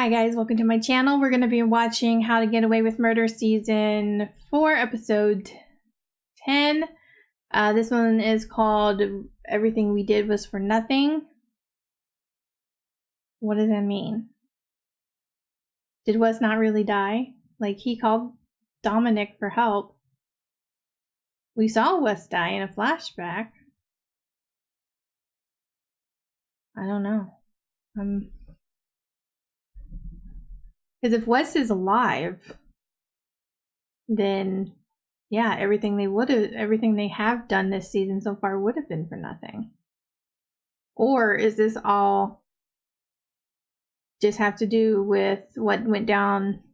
Hi guys, welcome to my channel. We're going to be watching How to Get Away with Murder Season 4, Episode 10. This one is called Everything We Did Was for Nothing. What does that mean? Did Wes not really die? Like, he called Dominic for help. We saw Wes die in a flashback. I don't know. Because if Wes is alive, then yeah, everything they have done this season so far would have been for nothing. Or is this all just have to do with what went down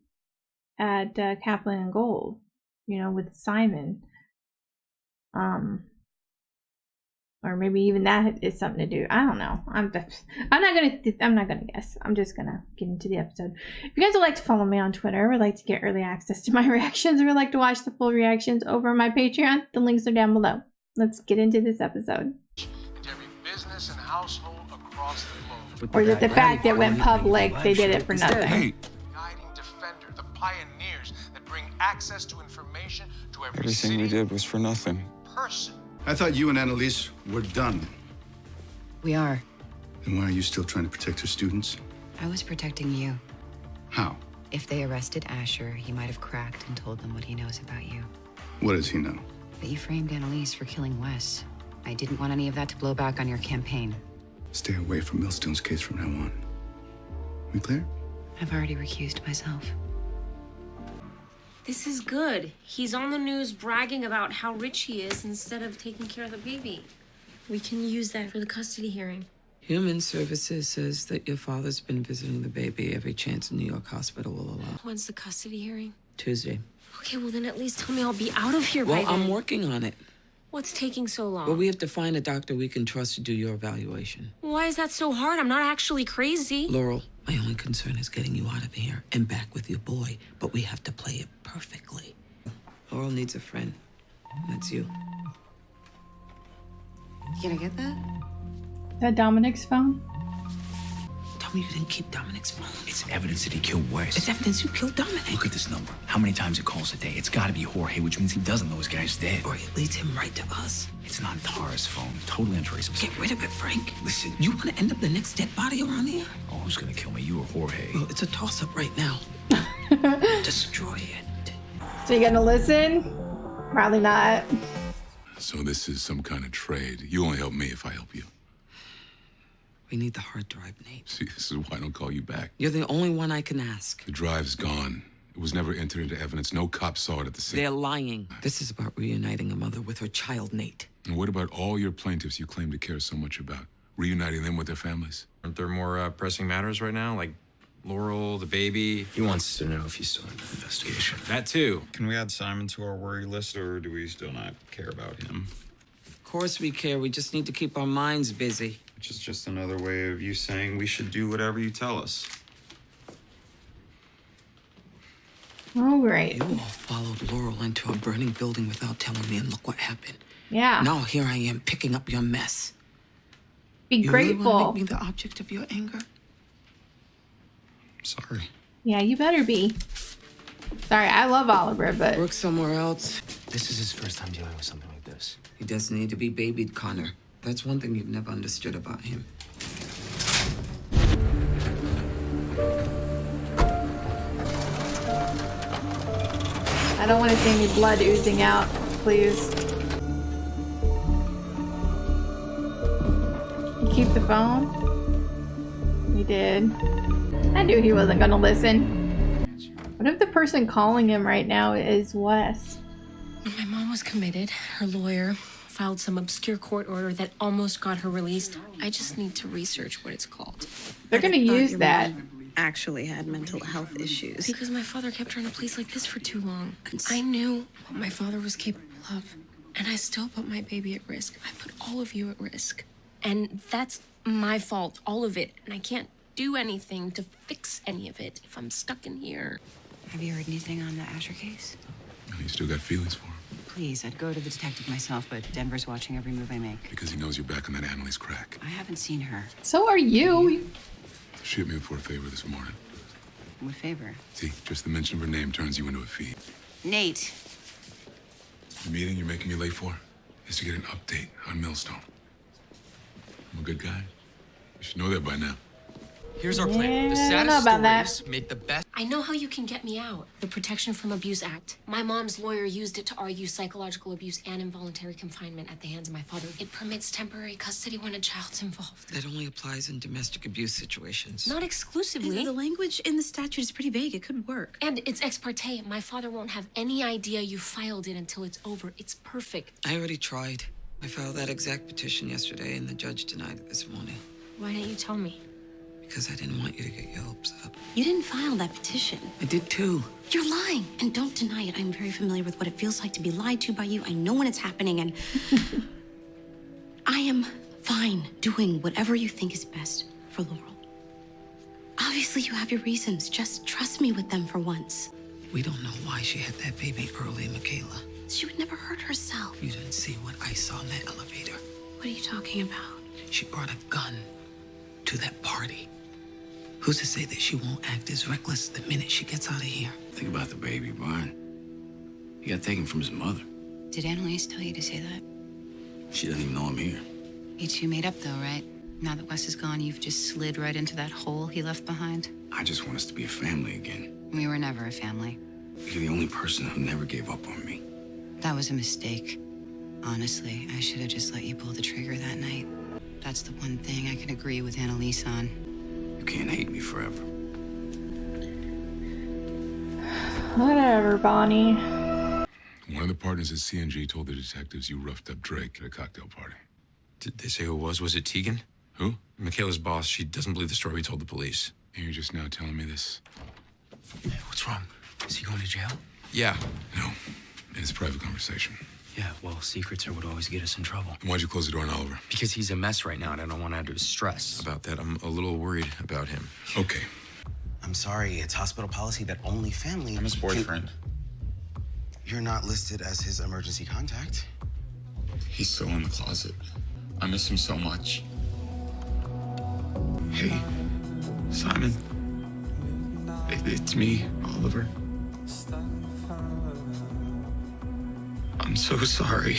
at Kaplan and Gold, you know, with Simon? Or maybe even that is something to do. I don't know. I'm not gonna guess. I'm just gonna get into the episode. If you guys would like to follow me on Twitter, would like to get early access to my reactions, or would like to watch the full reactions over on my Patreon, the links are down below. Let's get into this episode. Every business and household across the globe. Or is it the fact that went public, they did it for nothing? Guiding defender, the pioneers that bring access to information to every Everything we did was for nothing. person. I thought you and Annalise were done. We are. Then why are you still trying to protect her students? I was protecting you. How? If they arrested Asher, he might have cracked and told them what he knows about you. What does he know? That you framed Annalise for killing Wes. I didn't want any of that to blow back on your campaign. Stay away from Millstone's case from now on. We clear? I've already recused myself. This is good. He's on the news bragging about how rich he is instead of taking care of the baby. We can use that for the custody hearing. Human Services says that your father's been visiting the baby every chance a New York hospital will allow. When's the custody hearing? Tuesday. Okay, well then at least tell me I'll be out of here by Well, then. I'm working on it. What's taking so long? But we have to find a doctor we can trust to do your evaluation. Why is that so hard? I'm not actually crazy. Laurel, my only concern is getting you out of here and back with your boy, but we have to play it perfectly. Laurel needs a friend, and that's you. You gonna get that? Is that Dominic's phone? Tell me you didn't keep Dominic's phone. It's evidence that he killed Wes. It's evidence you killed Dominic. Look at this number. How many times it calls a day? It's gotta be Jorge, which means he doesn't know his guy's dead. Or it leads him right to us. It's not Tara's phone. Totally untraceable. Get rid of it, Frank. Listen. You want to end up the next dead body around here? Oh, who's gonna kill me, you or Jorge? Well, it's a toss-up right now. Destroy it. So you gonna listen? Probably not. So this is some kind of trade. You only help me if I help you. We need the hard drive, Nate. See, this is why I don't call you back. You're the only one I can ask. The drive's gone. It was never entered into evidence. No cop saw it at the scene. They're lying. This is about reuniting a mother with her child, Nate. And what about all your plaintiffs you claim to care so much about? Reuniting them with their families? Aren't there more pressing matters right now, like Laurel, the baby? He wants to know if he's still in the investigation. That too. Can we add Simon to our worry list, or do we still not care about him? Of course we care. We just need to keep our minds busy. Which is just another way of you saying we should do whatever you tell us. All right. You all followed Laurel into a burning building without telling me, and look what happened. Yeah. Now here I am picking up your mess. Be You really grateful. want to make me the object of your anger? Sorry. Yeah, you better be. Sorry, I love Oliver, but Work somewhere else. This is his first time dealing with something like this. He doesn't need to be babied, Connor. That's one thing you've never understood about him. I don't want to see any blood oozing out, please. You keep the phone? He did. I knew he wasn't gonna listen. What if the person calling him right now is Wes? When my mom was committed, her lawyer filed some obscure court order that almost got her released. I just need to research what it's called. They're gonna use that. Actually had mental health issues. Because my father kept her in a place like this for too long. I knew what my father was capable of. And I still put my baby at risk. I put all of you at risk. And that's my fault, all of it. And I can't do anything to fix any of it if I'm stuck in here. Have you heard anything on the Asher case? You still got feelings for him? Please, I'd go to the detective myself, but Denver's watching every move I make. Because he knows you're back on that Annalise crack. I haven't seen her. So are you. She hit me for a favor this morning. What favor? See, just the mention of her name turns you into a fee. Nate. The meeting you're making me late for is to get an update on Millstone. I'm a good guy. You should know that by now. Here's our plan. The Yeah, I don't know saddest about stories make the best. I know how you can get me out. The Protection from Abuse Act. My mom's lawyer used it to argue psychological abuse and involuntary confinement at the hands of my father. It permits temporary custody when a child's involved. That only applies in domestic abuse situations. Not exclusively. The language in the statute is pretty vague. It could work. And it's ex parte. My father won't have any idea you filed it until it's over. It's perfect. I already tried. I filed that exact petition yesterday, and the judge denied it this morning. Why didn't you tell me? Because I didn't want you to get your hopes up. You didn't file that petition. I did too. You're lying. And don't deny it. I'm very familiar with what it feels like to be lied to by you. I know when it's happening, and I am fine doing whatever you think is best for Laurel. Obviously, you have your reasons. Just trust me with them for once. We don't know why she had that baby early, Michaela. She would never hurt herself. You didn't see what I saw in that elevator. What are you talking about? She brought a gun to that party. Who's to say that she won't act as reckless the minute she gets out of here? Think about the baby, Brian. He got taken from his mother. Did Annalise tell you to say that? She doesn't even know I'm here. You two made up, though, right? Now that Wes is gone, you've just slid right into that hole he left behind? I just want us to be a family again. We were never a family. You're the only person who never gave up on me. That was a mistake. Honestly, I should have just let you pull the trigger that night. That's the one thing I can agree with Annalise on. You can't hate me forever. Whatever, Bonnie. One of the partners at CNG told the detectives you roughed up Drake at a cocktail party. Did they say who it was? Was it Tegan? Who? Michaela's boss. She doesn't believe the story we told the police. And you're just now telling me this? Hey, what's wrong? Is he going to jail? Yeah. No. It's a private conversation. Yeah, well, secrets are what always get us in trouble. And why'd you close the door on Oliver? Because he's a mess right now, and I don't want to add to his stress. About that, I'm a little worried about him. Okay. I'm sorry, it's hospital policy that only family... I'm his boyfriend. You're not listed as his emergency contact. He's still in the closet. I miss him so much. Hey, Simon. It's me, Oliver. I'm so sorry.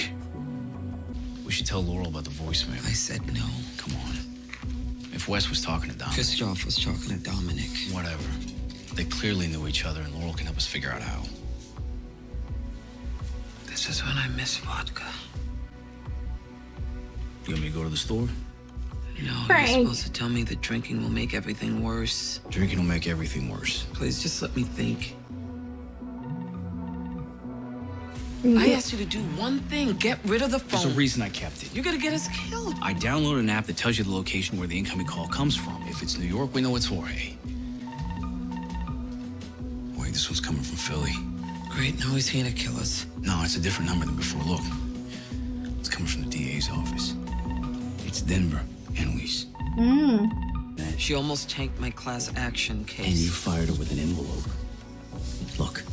We should tell Laurel about the voicemail. I said no. Come on. If Wes was talking to Dominic... Christoph was talking to Dominic. Whatever. They clearly knew each other, and Laurel can help us figure out how. This is when I miss vodka. You want me to go to the store? No, Frank. you're supposed to tell me that drinking will make everything worse. Drinking will make everything worse. Please, just let me think. I asked you to do one thing. Get rid of the phone. There's a reason I kept it. You're gonna get us killed. I downloaded an app that tells you the location where the incoming call comes from. If it's New York, we know it's Jorge. Wait, this one's coming from Philly. Great, now he's here to kill us. No, it's a different number than before. Look. It's coming from the DA's office. It's Denver, Annalise. She almost tanked my class action case. And you fired her with an envelope. Look,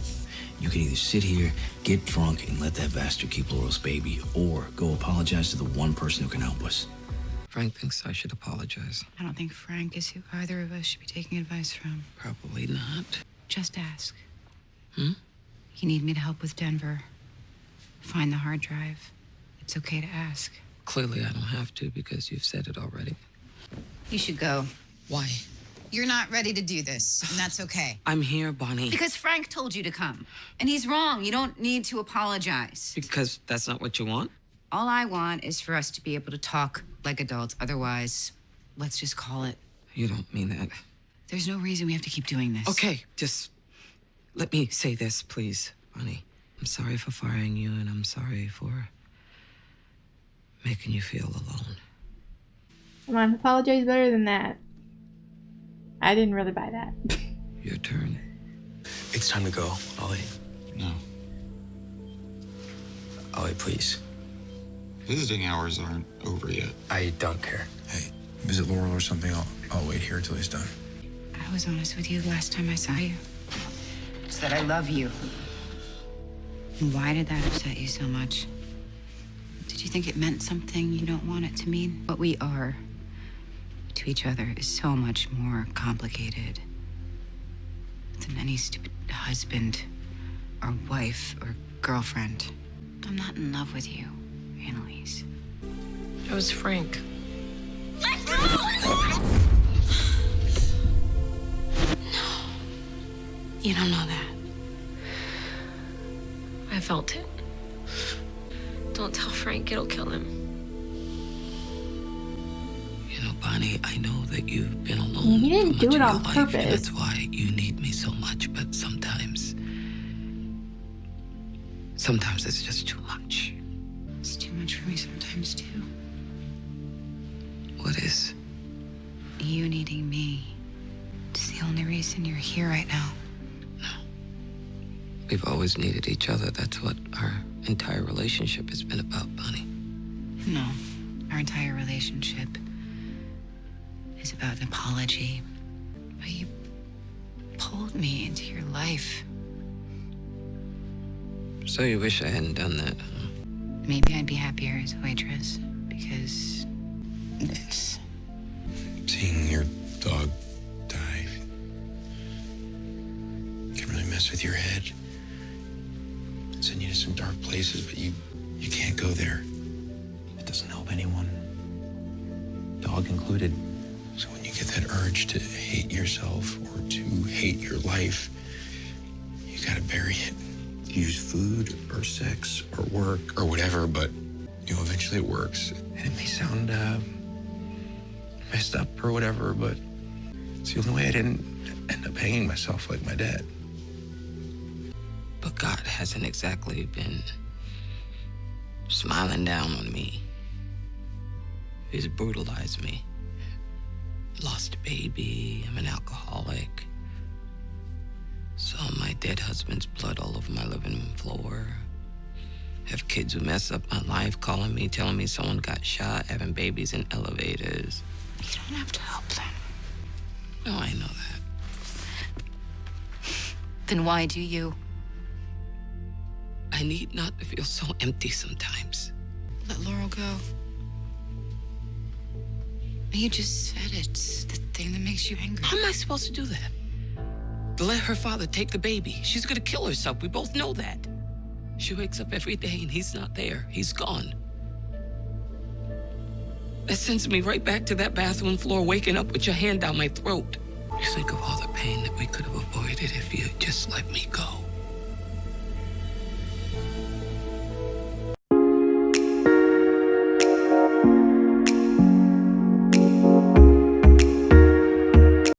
you can either sit here, get drunk, and let that bastard keep Laurel's baby, or go apologize to the one person who can help us. Frank thinks I should apologize. I don't think Frank is who either of us should be taking advice from. Probably not. Just ask. Hmm? You need me to help with Denver. Find the hard drive. It's okay to ask. Clearly I don't have to because you've said it already. You should go. Why? You're not ready to do this, and that's okay. I'm here, Bonnie. Because Frank told you to come. And he's wrong. You don't need to apologize. Because that's not what you want? All I want is for us to be able to talk like adults. Otherwise, let's just call it. You don't mean that. There's no reason we have to keep doing this. Okay, just let me say this, please, Bonnie. I'm sorry for firing you, and I'm sorry for making you feel alone. Come on, apologize better than that. I didn't really buy that. Your turn. It's time to go, Ollie. No. Ollie, please. Visiting hours aren't over yet. I don't care. Hey, visit Laurel or something. I'll wait here until he's done. I was honest with you the last time I saw you. I said I love you. And why did that upset you so much? Did you think it meant something you don't want it to mean? What we are to each other is so much more complicated than any stupid husband or wife or girlfriend. I'm not in love with you, Annalise. It was Frank. Let go! No. You don't know that. I felt it. Don't tell Frank, it'll kill him. You know, Bonnie, I know that you've been alone. He didn't do it on life, purpose. and that's why you need me so much, but sometimes it's just too much. It's too much for me sometimes, too. What is? You needing me. It's the only reason you're here right now. We've always needed each other. That's what our entire relationship has been about, Bonnie. No. Our entire relationship is about an apology. But you pulled me into your life. So you wish I hadn't done that, huh? Maybe I'd be happier as a waitress, because this. Seeing your dog die can really mess with your head. Send you to some dark places, but you can't go there. It doesn't help anyone, dog included. So when you get that urge to hate yourself or to hate your life, you gotta bury it. Use food or sex or work or whatever, but eventually it works. And it may sound messed up or whatever, but it's the only way I didn't end up hanging myself like my dad. But God hasn't exactly been smiling down on me. He's brutalized me. Lost a baby, I'm an alcoholic. Saw my dead husband's blood all over my living room floor. Have kids who mess up my life calling me, telling me someone got shot, having babies in elevators. You don't have to help them. No, I know that. Then why do you? I need not to feel so empty sometimes. Let Laurel go. You just said it's the thing that makes you angry. How am I supposed to do that? To let her father take the baby. She's gonna kill herself. We both know that. She wakes up every day and he's not there. He's gone. That sends me right back to that bathroom floor, waking up with your hand down my throat. You think of all the pain that we could have avoided if you had just let me go.